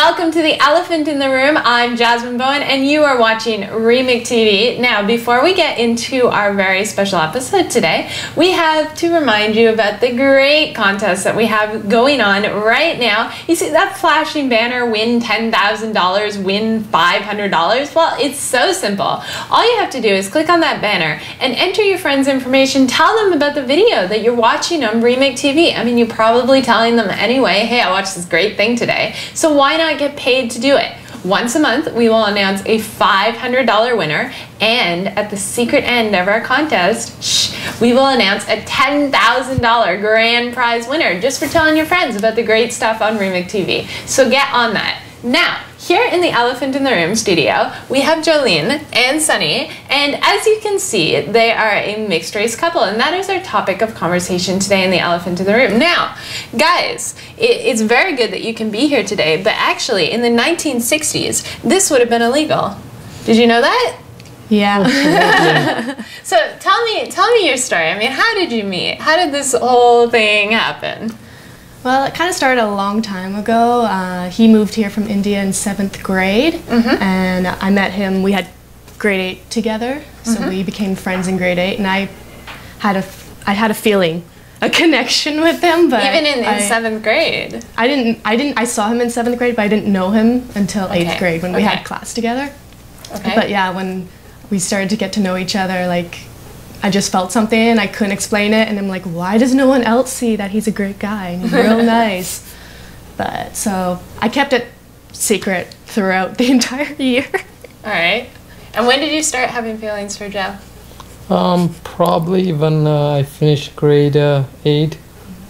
Welcome to The Elephant in the Room. I'm Jasmine Bowen and you are watching Remake TV. Now, before we get into our very special episode today, we have to remind you about the great contest that we have going on right now. You see that flashing banner, win $10,000, win $500? Well, it's so simple. All you have to do is click on that banner and enter your friend's information. Tell them about the video that you're watching on Remake TV. I mean, you're probably telling them anyway, hey, I watched this great thing today. So why not get paid to do it? Once a month, we will announce a $500 winner, and at the secret end of our contest, we will announce a $10,000 grand prize winner just for telling your friends about the great stuff on Remake TV. So get on that. Now, here in the Elephant in the Room studio, we have Jolene and Sunny, and as you can see, they are a mixed race couple, and that is our topic of conversation today in the Elephant in the Room. Now, guys, it's very good that you can be here today, but actually, in the 1960s, this would have been illegal. Did you know that? Yeah. So tell me your story. I mean, how did you meet? How did this whole thing happen? Well, it kind of started a long time ago. He moved here from India in 7th grade, and I met him. We had grade 8 together, so we became friends in grade 8, and I had a feeling, a connection with him. But even in 7th grade, I saw him in 7th grade, but I didn't know him until 8th grade when we had class together. Okay. But yeah, when we started to get to know each other, like, I just felt something and I couldn't explain it, and I'm like, why does no one else see that he's a great guy and he's real nice? But so I kept it secret throughout the entire year. All right. And when did you start having feelings for Joe? Probably when I finished grade 8,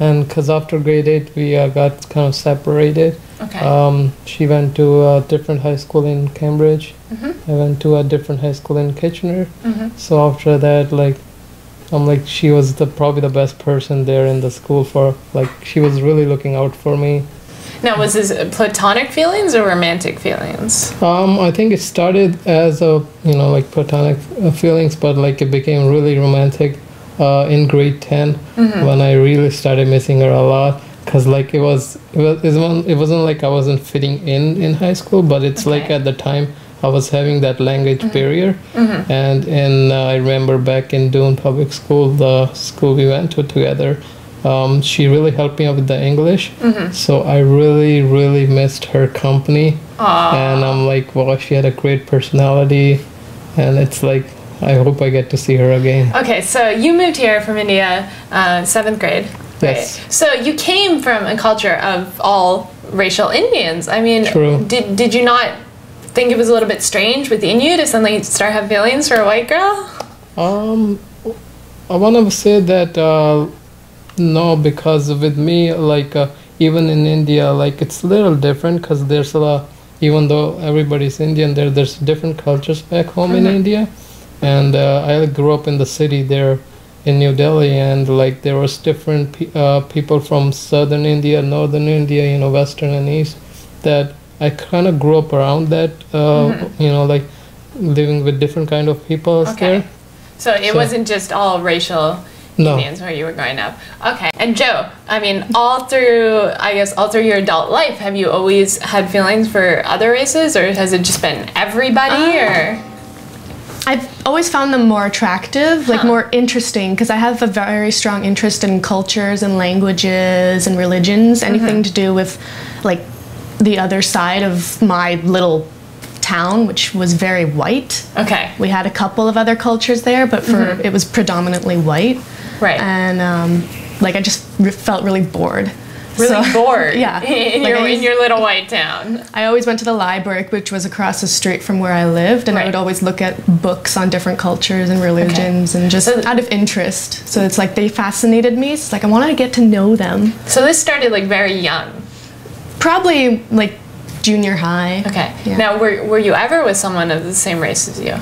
and because after grade 8 we got kind of separated. Okay. She went to a different high school in Cambridge. I went to a different high school in Kitchener. So after that, like, she was probably the best person there in the school for, like, she was really looking out for me. Now, was this platonic feelings or romantic feelings? I think it started as a, like, platonic feelings, but like it became really romantic in grade 10 when I really started missing her a lot. Because like it wasn't like I wasn't fitting in high school, but it's like at the time I was having that language barrier. And I remember back in Doon Public School, the school we went to together, she really helped me out with the English. So I really missed her company. Aww. And I'm like, wow, she had a great personality, and it's like, I hope I get to see her again. Okay, so you moved here from India, 7th grade. Yes. Right. So you came from a culture of all racial Indians. I mean, true. Did you not think it was a little bit strange within you to suddenly start having feelings for a white girl? I want to say that no, because with me, like, even in India, like, it's a little different because there's a lot, even though everybody's Indian, there's different cultures back home in India. And I grew up in the city there in New Delhi, and like there was different people from southern India, northern India, western and east, that I kind of grew up around that, like living with different kind of people there. So it wasn't just all racial Indians where you were growing up. Okay. And Joe, I mean, all through your adult life, have you always had feelings for other races, or has it just been everybody, or? I've always found them more attractive, like more interesting, because I have a very strong interest in cultures and languages and religions, anything to do with like the other side of my little town, which was very white. Okay. We had a couple of other cultures there, but it was predominantly white. Right. And like I just felt really bored. Really bored? Yeah. In your little white town. I always went to the library, which was across the street from where I lived, and I would always look at books on different cultures and religions, and just out of interest. So it's like they fascinated me. It's like I wanted to get to know them. So this started like very young? Probably like junior high. Okay. Yeah. Now, were you ever with someone of the same race as you?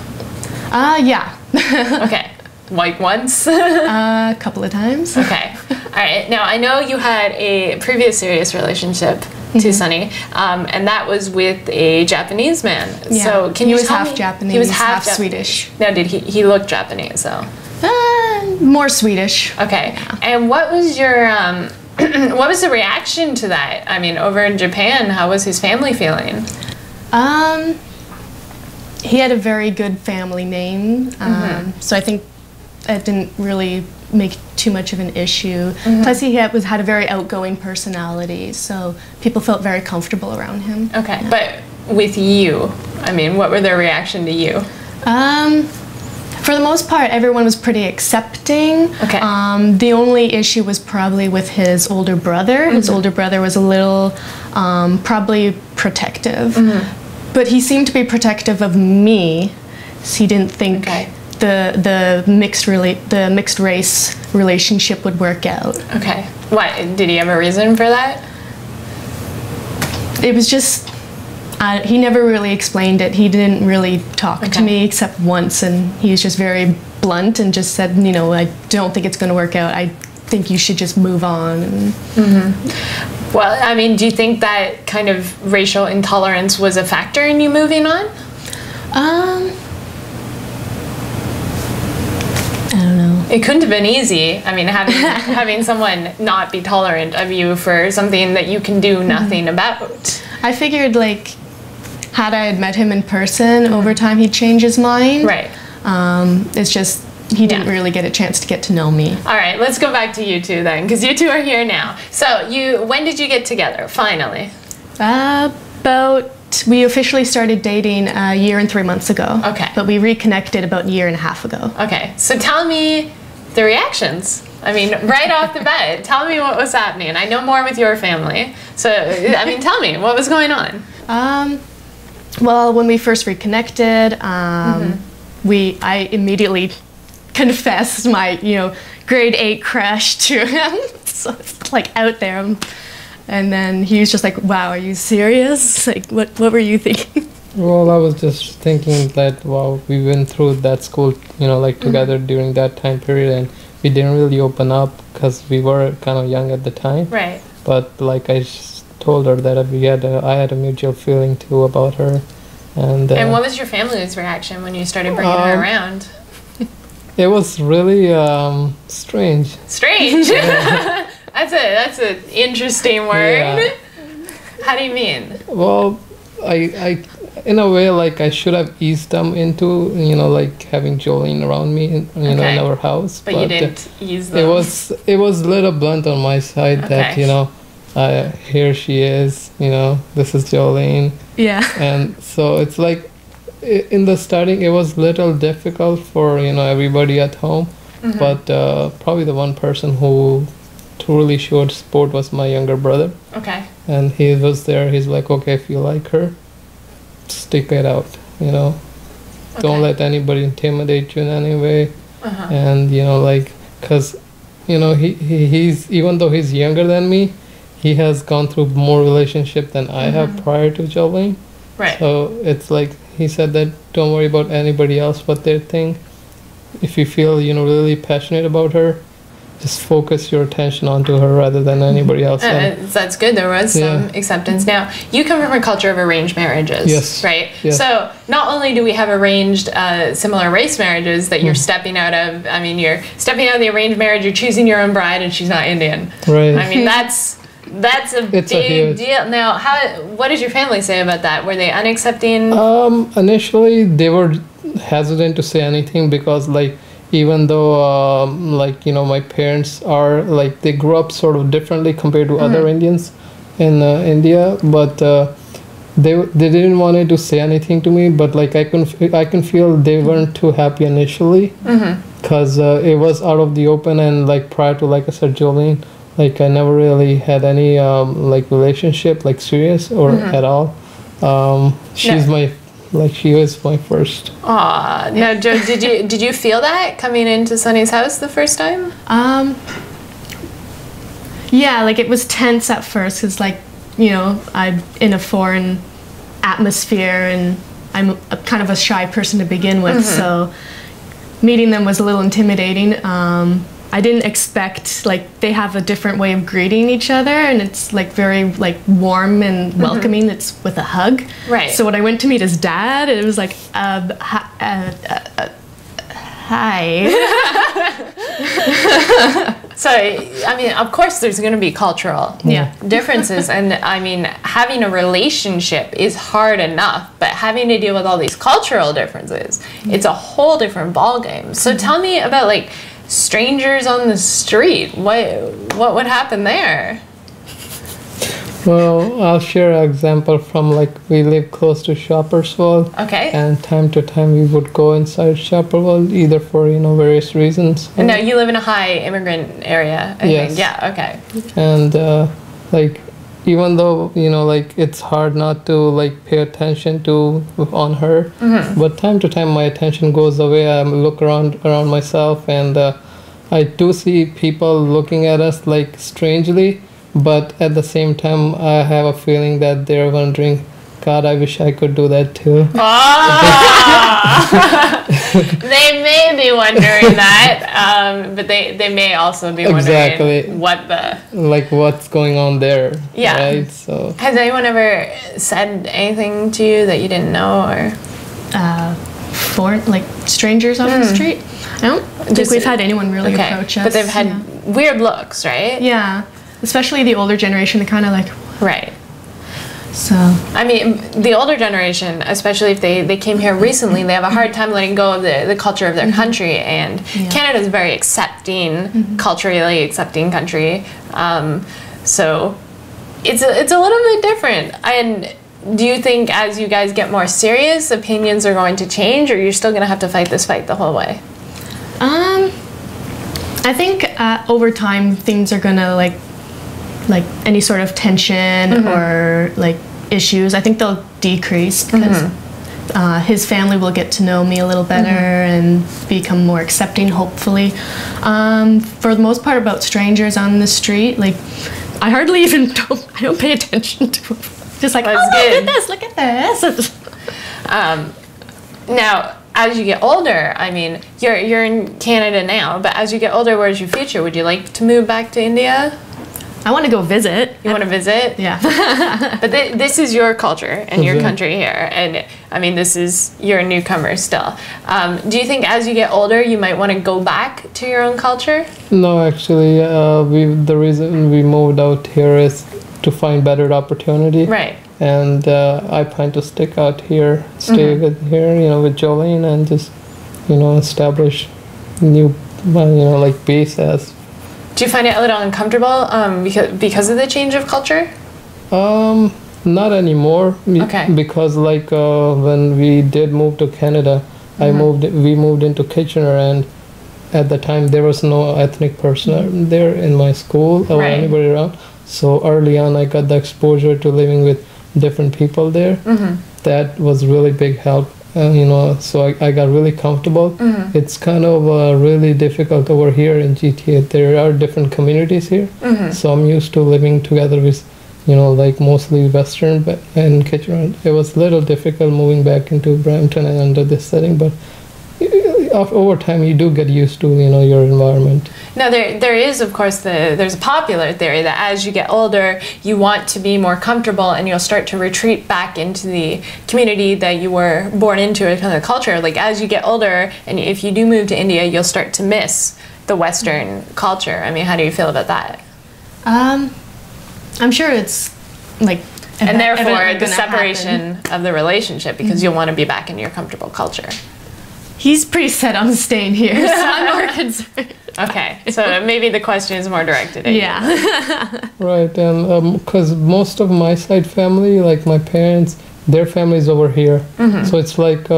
Yeah. Okay. Like once? A couple of times. Okay. All right. Now, I know you had a previous serious relationship to Sunny, and that was with a Japanese man. Yeah. So can he you was tell half me? Japanese, He was half Swedish. Now, did he look Japanese though? More Swedish. Okay. Yeah. And what was your What was the reaction to that? I mean, over in Japan, how was his family feeling? He had a very good family name, so I think it didn't really make too much of an issue. Plus, he had a very outgoing personality, so people felt very comfortable around him. Okay, but with you, I mean, what were their reaction to you? For the most part, everyone was pretty accepting. Okay. The only issue was probably with his older brother. His older brother was a little, probably protective. But he seemed to be protective of me, so he didn't think the mixed race relationship would work out. Okay. What, did he have a reason for that? It was just, he never really explained it. He didn't really talk to me except once, and he was just very blunt and just said, you know, I don't think it's going to work out. I think you should just move on. Well, I mean, do you think that kind of racial intolerance was a factor in you moving on? I don't know. It couldn't have been easy. I mean, having someone not be tolerant of you for something that you can do nothing about. I figured, like, had I had met him in person, over time he'd change his mind. Right. It's just he didn't really get a chance to get to know me. All right, let's go back to you two then, because you two are here now. So, when did you get together, finally? We officially started dating a year and 3 months ago. Okay. But we reconnected about a year and a half ago. Okay, so tell me the reactions. I mean, right off the bat, tell me what was happening. I know more with your family. So, I mean, tell me, what was going on? Well, when we first reconnected, I immediately confessed my, grade 8 crush to him. So it's like out there. And then he was just like, wow, are you serious? Like, what were you thinking? Well, I was just thinking that, wow, we went through that school, together during that time period, and we didn't really open up because we were kind of young at the time. Right. But, I just told her that I had a mutual feeling, too, about her. And what was your family's reaction when you started bringing her around? It was really strange. Strange? That's an interesting word. Yeah. How do you mean? Well, I in a way, I should have eased them into, having Jolene around me, in our house. But you didn't ease them. It was a little blunt on my side that, here she is, this is Jolene. Yeah. And so it's like, in the starting, it was a little difficult for, everybody at home. But probably the one person who truly showed support was my younger brother. Okay. And he was there. He's like, okay, if you like her, stick it out, Don't let anybody intimidate you in any way. And, because, he's, even though he's younger than me, he has gone through more relationship than I have prior to Jolene. Right. So it's like, he said that don't worry about anybody else, what they think. If you feel, really passionate about her, just focus your attention onto her rather than anybody else. That's good. There was some acceptance. Now, you come from a culture of arranged marriages, yes, right? Yes. So not only do we have arranged similar race marriages that you're stepping out of, I mean, you're stepping out of the arranged marriage, you're choosing your own bride, and she's not Indian. Right. I mean, that's a big deal. Now, what did your family say about that? Were they unaccepting? Initially, they were hesitant to say anything because, even though, my parents are, they grew up sort of differently compared to other Indians in India, but they didn't want to say anything to me, but, I can feel they weren't too happy initially, because it was out of the open, and, prior to, I said, Jolene, I never really had any, relationship, serious or at all. She's she was my first. Aw. Now, Joe, did you feel that coming into Sunny's house the first time? Yeah, it was tense at first because, I'm in a foreign atmosphere and I'm kind of a shy person to begin with, so meeting them was a little intimidating. I didn't expect, they have a different way of greeting each other, and it's, very, warm and welcoming. It's with a hug. Right. So when I went to meet his dad, it was like, hi. So, I mean, of course, there's going to be cultural differences. And, I mean, having a relationship is hard enough. But having to deal with all these cultural differences, it's a whole different ballgame. So tell me about, like, strangers on the street. What would happen there? Well, I'll share an example from, like, we live close to Shoppers World. Okay. And time to time we would go inside Shoppers World either for, various reasons. And now you live in a high immigrant area, I think. Yeah, okay. And, like, even though, like, it's hard not to, like, pay attention on her, but time to time my attention goes away. I look around myself, and I do see people looking at us, like, strangely. But at the same time, I have a feeling that they're wondering, God, I wish I could do that too. They may be wondering that, but they may also be wondering what's going on there. Yeah. Right? So has anyone ever said anything to you that you didn't know, or like strangers on the street? I don't think we've had anyone really approach us. But they've had weird looks, right? Yeah. Especially the older generation, they kind of like... Right. So... I mean, the older generation, especially if they came here recently, they have a hard time letting go of the culture of their country. And Canada's a very accepting, culturally accepting country. So it's a little bit different. And do you think as you guys get more serious, opinions are going to change, or you're still going to have to fight this fight the whole way? I think over time, things are going to, like any sort of tension or like issues, I think they'll decrease because his family will get to know me a little better and become more accepting, hopefully. For the most part, about strangers on the street, like I hardly even I don't pay attention to them. Just like, look at this. Now, as you get older, I mean, you're in Canada now, but as you get older, where's your future? Would you like to move back to India? I want to go visit. You want to visit? Yeah. But this is your culture and your country here. And, I mean, you're a newcomer still. Do you think as you get older, you might want to go back to your own culture? No, actually, the reason we moved out here is to find better opportunity. Right. And I plan to stick out here, stay with Jolene, and just, establish new, like base as. Do you find it a little uncomfortable because of the change of culture? Not anymore. Okay. Because like when we did move to Canada, we moved into Kitchener, and at the time there was no ethnic person there in my school or anybody around. So early on, I got the exposure to living with different people there. That was really big help. So I got really comfortable. It's kind of really difficult over here in GTA. There are different communities here. So I'm used to living together with, like mostly Western, but in Kitchener. It was a little difficult moving back into Brampton and under this setting, but over time you do get used to, your environment. Now there is, of course, there's a popular theory that as you get older, you want to be more comfortable and you'll start to retreat back into the community that you were born into, a kind of culture. Like as you get older, and if you do move to India, you'll start to miss the Western culture. I mean, how do you feel about that? I'm sure it's like... And therefore, the separation of the relationship, because you'll want to be back in your comfortable culture. He's pretty set on staying here, so I'm more concerned. Okay, so maybe the question is more directed at you. Right, and because most of my side family, like my parents, their family's over here. So it's like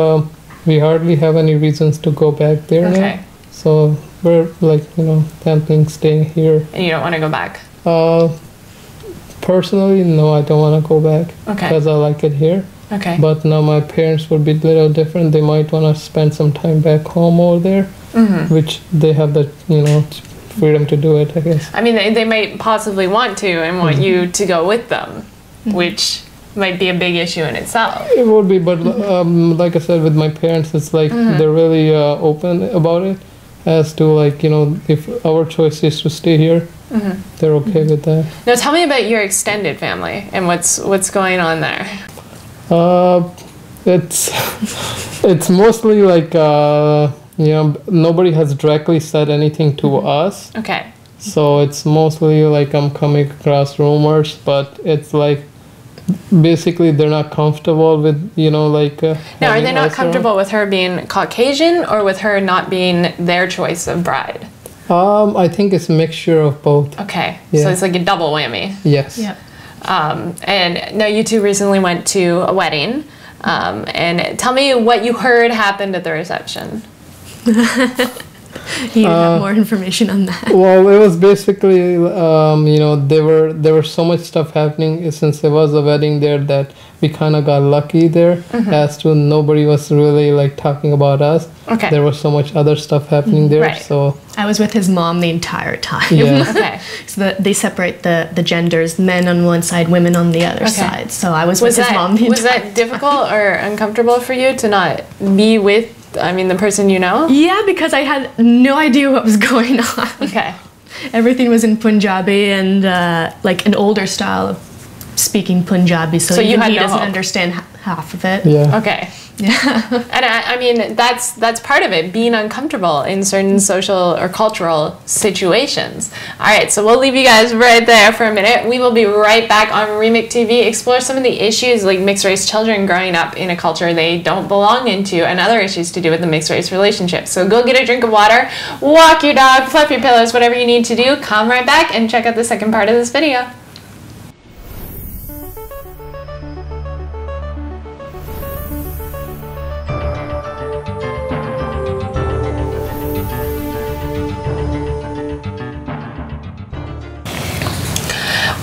we hardly have any reasons to go back there now. So we're like, planning staying here. And you don't want to go back? Personally, no, I don't want to go back. Because I like it here. Okay. But now my parents would be a little different. They might want to spend some time back home over there, which they have the, freedom to do it, I guess. I mean, they might possibly want to and want you to go with them, which might be a big issue in itself. It would be, but like I said, with my parents, it's like they're really open about it as to, like, if our choice is to stay here, they're okay with that. Now, tell me about your extended family and what's going on there. It's mostly like nobody has directly said anything to us. Okay. So it's mostly like I'm coming across rumors, but it's like basically they're not comfortable with, you know, like... Now, are they not comfortable with her being Caucasian or with her not being their choice of bride? I think it's a mixture of both. Okay, Yeah. so it's like a double whammy. Yes. Yep. And now you two recently went to a wedding. And tell me what you heard happened at the reception. You have more information on that. Well, it was basically, you know, there were so much stuff happening since there was a wedding there that we kind of got lucky there, as to nobody was really like talking about us. Okay. There was so much other stuff happening there, Right. so I was with his mom the entire time. Yeah. Okay. So they separate the genders, men on one side, women on the other side. So I was with his mom the Was entire that difficult or uncomfortable for you to not be with, I mean, the person you know? Yeah, because I had no idea what was going on. Okay. Everything was in Punjabi and like an older style of speaking Punjabi, so you even had he no doesn't hope. understand half of it. yeah. Okay. Yeah. And I mean, that's part of it, being uncomfortable in certain social or cultural situations. All right, so we'll leave you guys right there for a minute. We will be right back on Remix TV, explore some of the issues like mixed race children growing up in a culture they don't belong into and other issues to do with the mixed race relationship. So go get a drink of water, walk your dog, fluff your pillows, whatever you need to do. Come right back and check out the second part of this video.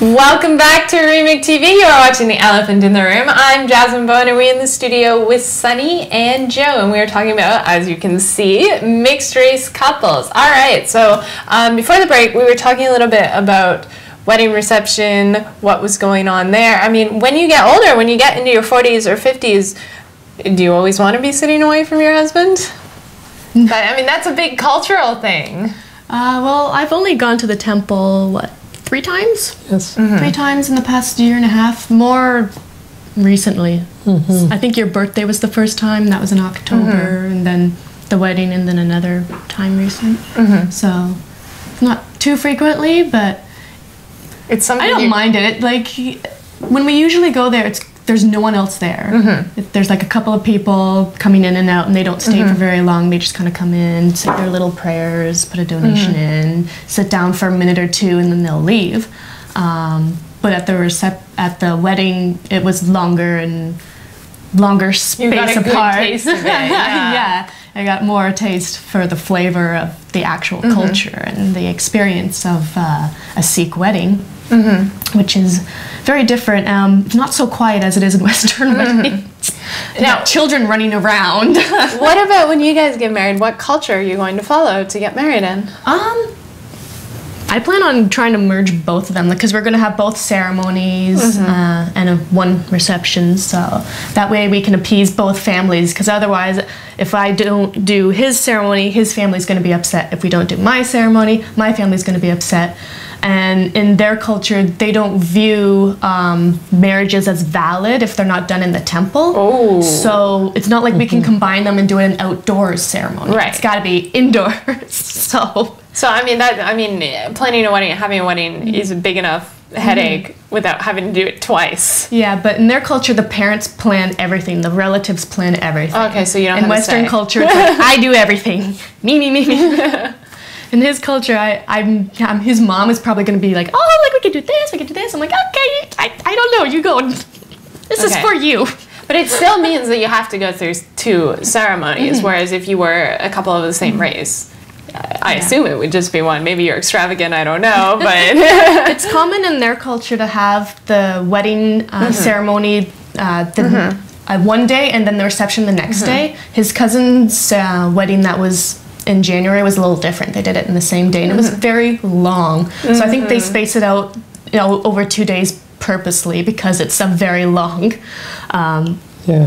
Welcome back to Remix TV. You are watching The Elephant in the Room. I'm Jasmine Bowen, and we're in the studio with Sunny and Joe, and we are talking about, as you can see, mixed race couples. All right, so before the break, we were talking a little bit about wedding reception, what was going on there. I mean, when you get older, when you get into your 40s or 50s, do you always want to be sitting away from your husband? But, I mean, that's a big cultural thing. Well, I've only gone to the temple, what, 3 times? Yes. 3 times in the past year and a half, more recently. I think your birthday was the first time, that was in October, and then the wedding, and then another time recent. So, not too frequently, but It's something I don't mind it. Like, when we usually go there, there's no one else there. There's like a couple of people coming in and out, and they don't stay for very long. They just kind of come in, say their little prayers, put a donation in, sit down for a minute or two, and then they'll leave. But at the wedding, it was longer space got a good apart. taste of it, yeah. Yeah, I got more taste for the flavor of the actual culture and the experience of a Sikh wedding. Which is very different. It's not so quiet as it is in Western weddings. Now, children running around. What about when you guys get married? What culture are you going to follow to get married in? I plan on trying to merge both of them because we're going to have both ceremonies and one reception. So that way we can appease both families. Because otherwise, if I don't do his ceremony, his family's going to be upset. If we don't do my ceremony, my family's going to be upset. And in their culture, they don't view marriages as valid if they're not done in the temple. Oh. So it's not like we can combine them and do an outdoors ceremony. Right. It's got to be indoors. So I mean, planning a wedding and having a wedding is a big enough headache without having to do it twice. Yeah, but in their culture, the parents plan everything. The relatives plan everything. Okay, so you don't have in to Western say. culture, it's like, I do everything. Me. In his culture, his mom is probably going to be like, oh, like we could do this. I'm like, okay, I don't know, you go. This is for you. But it still means that you have to go through 2 ceremonies, whereas if you were a couple of the same race, I assume it would just be one. Maybe you're extravagant, I don't know, but... It's common in their culture to have the wedding ceremony one day and then the reception the next day. His cousin's wedding that was in January was a little different. They did it in the same day, and it was very long. So I think they space it out, over 2 days purposely because it's a very long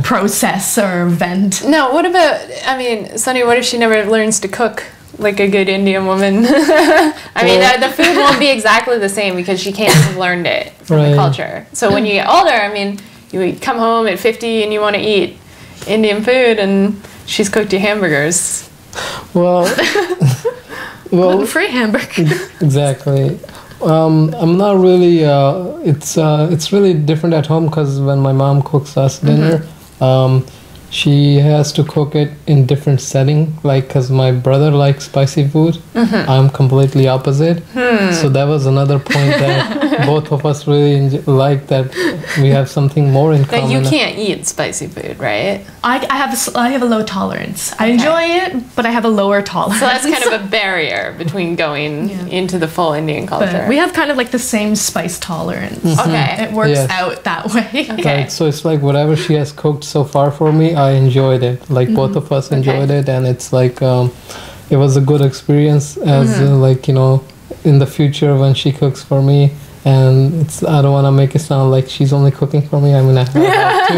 process or event. Now, what about, I mean, Sunny, what if she never learns to cook like a good Indian woman? I mean, the food won't be exactly the same because she can't have learned it from the culture. So when you get older, I mean, you come home at 50 and you want to eat Indian food, and she's cooked you hamburgers. Well, Well, gluten-free hamburger. exactly. I'm not really. It's really different at home because when my mom cooks us dinner, she has to cook it in different setting. Like, because my brother likes spicy food, I'm completely opposite. So that was another point that both of us really like, that we have something more in common. That you can't eat spicy food, right? I have a low tolerance. I enjoy it, but I have a lower tolerance. So that's kind of a barrier between going into the full Indian culture. But we have kind of like the same spice tolerance. Okay. It works out that way. Okay. Right, so it's like whatever she has cooked so far for me, I enjoyed it. Like both of us enjoyed it, and it's like it was a good experience. As like, you know, in the future when she cooks for me, and I don't want to make it sound like she's only cooking for me. I mean, I have to,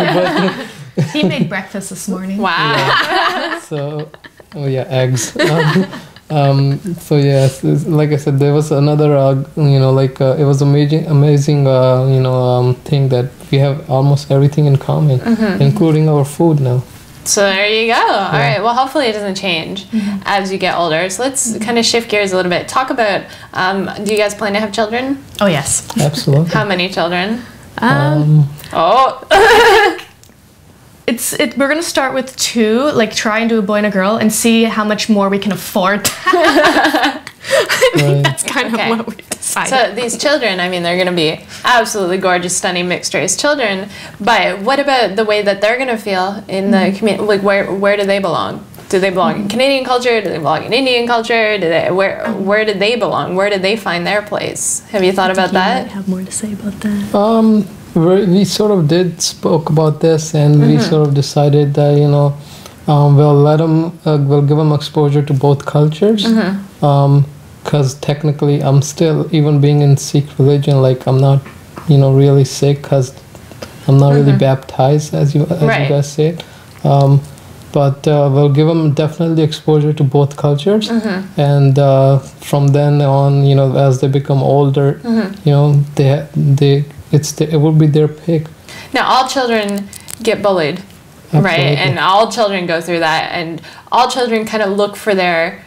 but He made breakfast this morning. Wow. so eggs. So yes, like I said, there was another it was amazing thing that we have almost everything in common, including our food now. So there you go. All right. Well, hopefully it doesn't change as you get older. So let's kind of shift gears a little bit. Talk about, do you guys plan to have children? Oh, yes. Absolutely. How many children? We're gonna start with 2, like try and do a boy and a girl, and see how much more we can afford. I think that's kind of what we decided. So these children, I mean, they're going to be absolutely gorgeous, stunning mixed race children. But what about the way that they're going to feel in the community? Like, where do they belong? Do they belong in Canadian culture? Do they belong in Indian culture? Where do they belong? Where do they find their place? Have you thought about that? You might have more to say about that. We sort of spoke about this, and we sort of decided that we'll give them exposure to both cultures. Because technically, I'm still, even being in Sikh religion, like I'm not, really Sikh because I'm not really baptized, as you guys say. But we'll give them definitely exposure to both cultures, and from then on, as they become older, it will be their pick. Now, all children get bullied, right? And all children go through that, and all children kind of look for their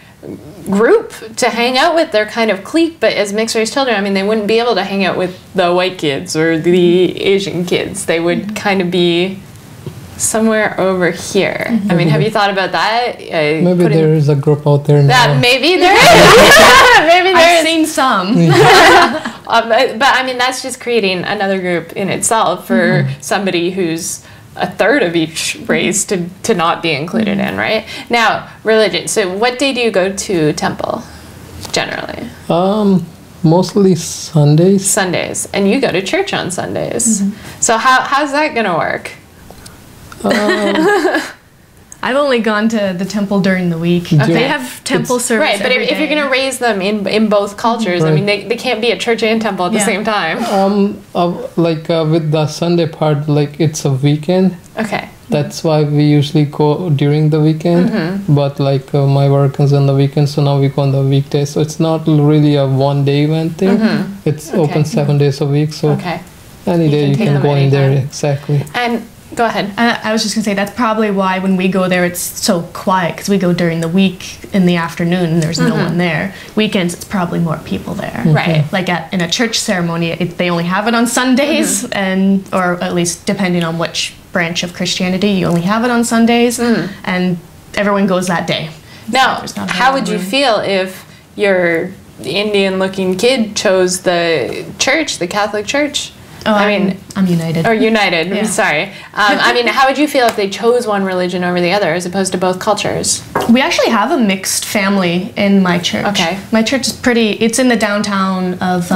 group to hang out with, their kind of clique. But as mixed race children, I mean, they wouldn't be able to hang out with the white kids or the Asian kids. They would kind of be somewhere over here. I mean, have you thought about that? Maybe there is a group out there now. That maybe there is. Maybe there I've seen some. But I mean, that's just creating another group in itself for somebody who's a third of each race to not be included in, right? Now, religion. So what day do you go to temple, generally? Mostly Sundays. Sundays. And you go to church on Sundays. So how's that going to work? I've only gone to the temple during the week. They have temple service. Right, but if you're going to raise them in both cultures, I mean, they can't be at church and temple at the same time. With the Sunday part, like it's a weekend. Okay. That's why we usually go during the weekend. But like my work is on the weekend, so now we go on the weekdays. So it's not really a one-day event there. It's open 7 days a week. So any day you can go in there. Exactly. And go ahead. I was just going to say, that's probably why when we go there, it's so quiet, because we go during the week in the afternoon and there's no one there. Weekends, it's probably more people there. Right. Like in a church ceremony, they only have it on Sundays, or at least depending on which branch of Christianity, you only have it on Sundays, and everyone goes that day. Now, how would you feel if your Indian-looking kid chose the church, the Catholic Church? Oh, I'm United. Or United, yeah. Sorry. I mean, how would you feel if they chose one religion over the other as opposed to both cultures? We actually have a mixed family in my church. Okay. My church is it's in the downtown of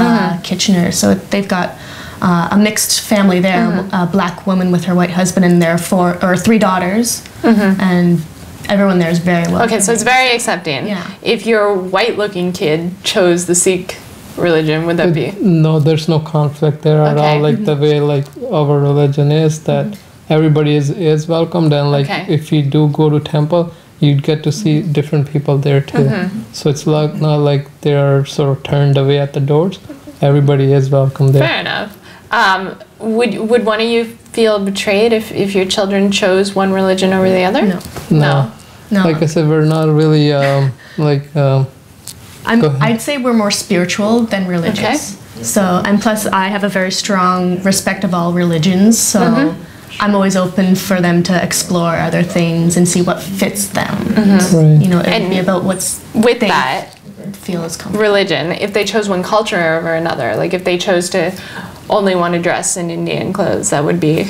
Kitchener, so they've got a mixed family there, a black woman with her white husband and their 3 daughters, and everyone there is very welcoming. Okay, so it's very accepting. Yeah. If your white-looking kid chose the Sikh religion, would that be? No, there's no conflict there at all. Like the way our religion is, that everybody is welcomed, and if you do go to temple, you'd get to see different people there too. So it's not like they're sort of turned away at the doors. Everybody is welcome there. Fair enough. Would one of you feel betrayed if your children chose one religion over the other? No. Like I said, we're not really I'd say we're more spiritual than religious. Okay. So, and plus I have a very strong respect of all religions, so I'm always open for them to explore other things and see what fits them. Right. You know, it'd be about what's with that feel is comfortable. religion, if they chose one culture over another, like if they chose to only want to dress in Indian clothes, that would be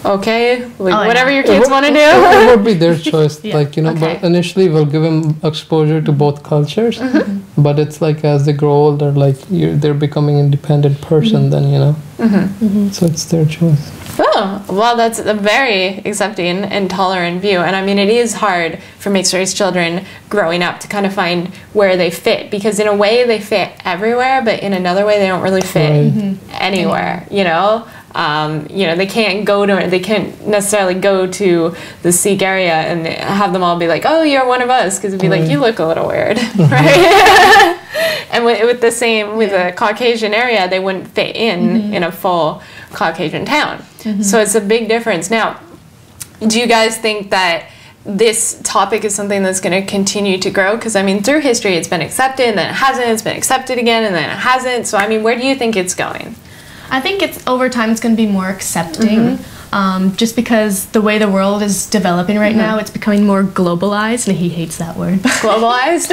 okay, like whatever your kids want to do. It would be their choice, like, you know, Okay. but initially we'll give them exposure to both cultures, but it's like as they grow older, like they're becoming independent person, then, you know, so it's their choice. Oh, well, that's a very accepting and tolerant view. And I mean, it is hard for mixed race children growing up to kind of find where they fit, because in a way they fit everywhere, but in another way they don't really fit anywhere, you know? You know, they can't necessarily go to the Sikh area and have them all be like, oh, you're one of us, because it'd be like, you look a little weird, right? And with the same, with the Caucasian area, they wouldn't fit in a full Caucasian town. So it's a big difference. Now, do you guys think that this topic is something that's going to continue to grow? Because, I mean, through history, it's been accepted, and then it hasn't, it's been accepted again, and then it hasn't. So, I mean, where do you think it's going? I think it's over time it's going to be more accepting, just because the way the world is developing right now, it's becoming more globalized, and he hates that word. Globalized?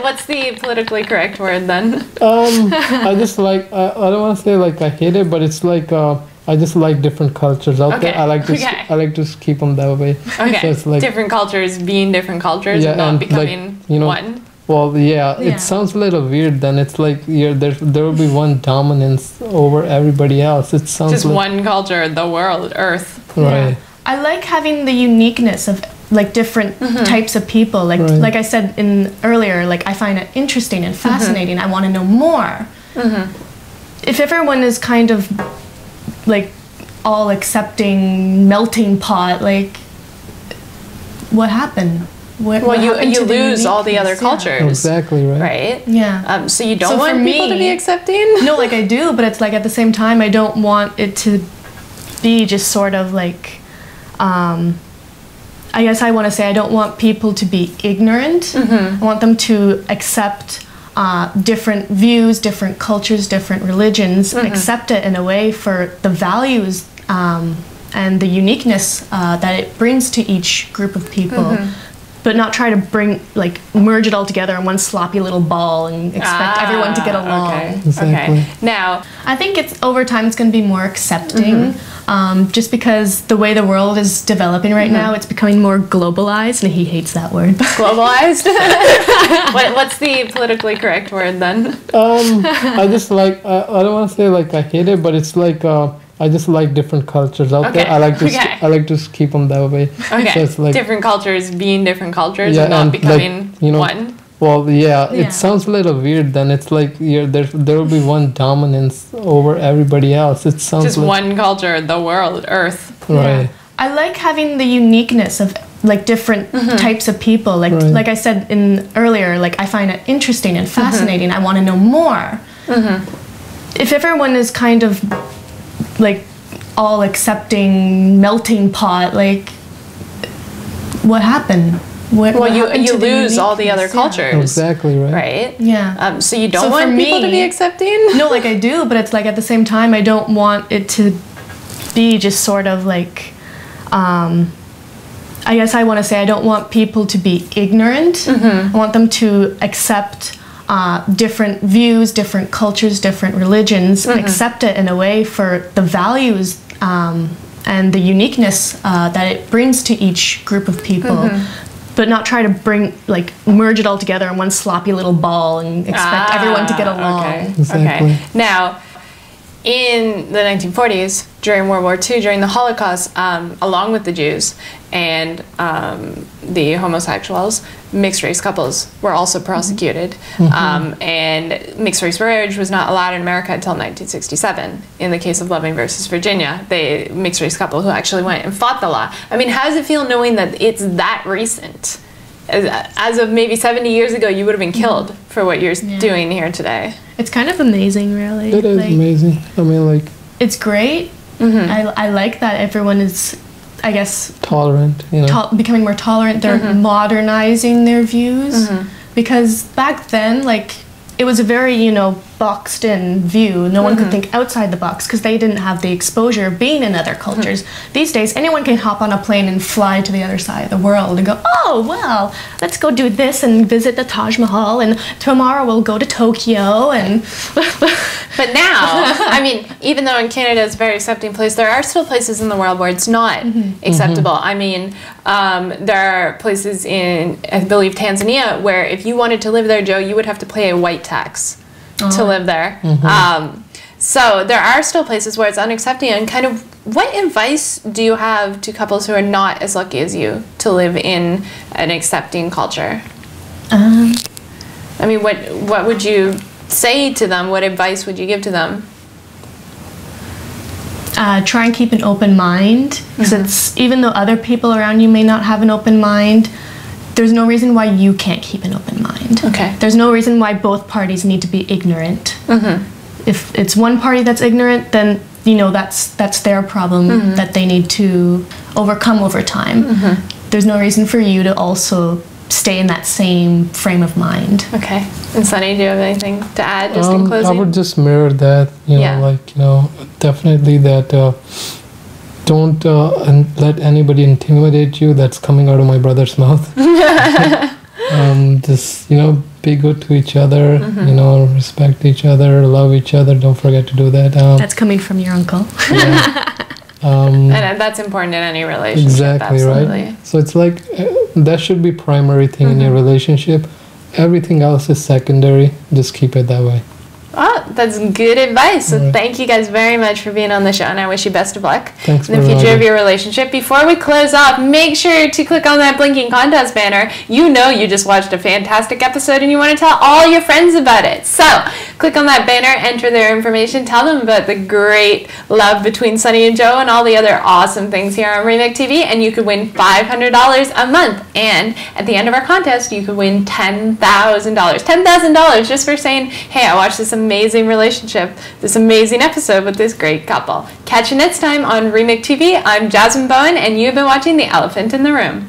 What's the politically correct word then? I just like, I don't want to say like I hate it, but it's like I just like different cultures out there. I like to keep them that way. Okay, so it's like, different cultures being different cultures, and not becoming like, you know, one. Well, it sounds a little weird. Then it's like there will be one dominance over everybody else. It sounds just like, one culture, the world, Earth. right. Yeah. I like having the uniqueness of like different types of people. Like like I said earlier, like I find it interesting and fascinating. I want to know more. If everyone is kind of like all accepting melting pot, like what happened? What happened you to the lose all the other uniqueness? cultures. Exactly, right. Right? Yeah. So you don't So want for people to me- be accepting? No, like I do, but it's like at the same time I don't want it to be just sort of like I guess I want to say I don't want people to be ignorant. I want them to accept different views, different cultures, different religions, accept it in a way for the values and the uniqueness that it brings to each group of people. But not try to merge it all together in one sloppy little ball and expect everyone to get along. Okay. Exactly. Okay. Now, I think it's over time it's going to be more accepting, just because the way the world is developing right now, it's becoming more globalized, and he hates that word. globalized? What's the politically correct word then? I just like, I don't want to say like I hate it, but it's like I just like different cultures out there. I like to keep them that way. Okay. So it's like, different cultures being different cultures, and not becoming like, you know, one. Well, it sounds a little weird. Then it's like there will be one dominance over everybody else. It sounds just like, one culture, the world, Earth. right. I like having the uniqueness of like different types of people. Like like I said earlier, like I find it interesting and fascinating. I want to know more. If everyone is kind of like all accepting melting pot, like what happened? What happened you to the lose all the other uniqueness? cultures. Exactly, right. Right? Yeah. So you don't So want for people to me- be accepting? No, like I do, but it's like at the same time I don't want it to be just sort of like I guess I want to say I don't want people to be ignorant. I want them to accept different views, different cultures, different religions, accept it in a way for the values and the uniqueness that it brings to each group of people. But not try to merge it all together in one sloppy little ball and expect everyone to get along. Okay. Exactly. Okay. Now, in the 1940s, during World War II, during the Holocaust, along with the Jews and the homosexuals, mixed-race couples were also prosecuted. And mixed-race marriage was not allowed in America until 1967. In the case of Loving versus Virginia, the mixed-race couple who actually went and fought the law. I mean, how does it feel knowing that it's that recent? As of maybe 70 years ago, you would have been killed for what you're doing here today. It's kind of amazing, really. It is amazing. I mean, like, it's great. I like that everyone is, I guess, tolerant, you know. becoming more tolerant. They're modernizing their views. Because back then, like, it was a very, you know, boxed in view. No one could think outside the box because they didn't have the exposure of being in other cultures. These days, anyone can hop on a plane and fly to the other side of the world and go, oh, well, let's go do this and visit the Taj Mahal, and tomorrow we'll go to Tokyo. And But now, I mean, even though in Canada is a very accepting place, there are still places in the world where it's not acceptable. I mean, there are places in, I believe, Tanzania, where if you wanted to live there, Joe, you would have to pay a white tax to live there. So there are still places where it's unaccepting. And kind of, what advice do you have to couples who are not as lucky as you to live in an accepting culture? I mean, what would you say to them? What advice would you give to them? Try and keep an open mind, because it's, even though other people around you may not have an open mind, there's no reason why you can't keep an open mind. Okay. There's no reason why both parties need to be ignorant. If it's one party that's ignorant, then, you know, that's their problem that they need to overcome over time. There's no reason for you to also stay in that same frame of mind. Okay. And Sunny, do you have anything to add just in closing? I would just mirror that, you know, like, you know, definitely that don't let anybody intimidate you. That's coming out of my brother's mouth. Just, you know, be good to each other, you know, respect each other, love each other. Don't forget to do that. That's coming from your uncle. And that's important in any relationship. Exactly, absolutely. Right? So it's like, that should be primary thing in your relationship. Everything else is secondary. Just keep it that way. Oh, that's good advice. So thank you guys very much for being on the show, and I wish you best of luck in the future of your relationship. Before we close off, make sure to click on that blinking contest banner. You know you just watched a fantastic episode and you want to tell all your friends about it. So click on that banner, enter their information, tell them about the great love between Sunny and Joe and all the other awesome things here on Remix TV, and you could win $500 a month. And at the end of our contest, you could win $10,000. $10,000 just for saying, hey, I watched this amazing relationship, this amazing episode with this great couple. Catch you next time on Remix TV. I'm Jasmine Bowen, and you've been watching The Elephant in the Room.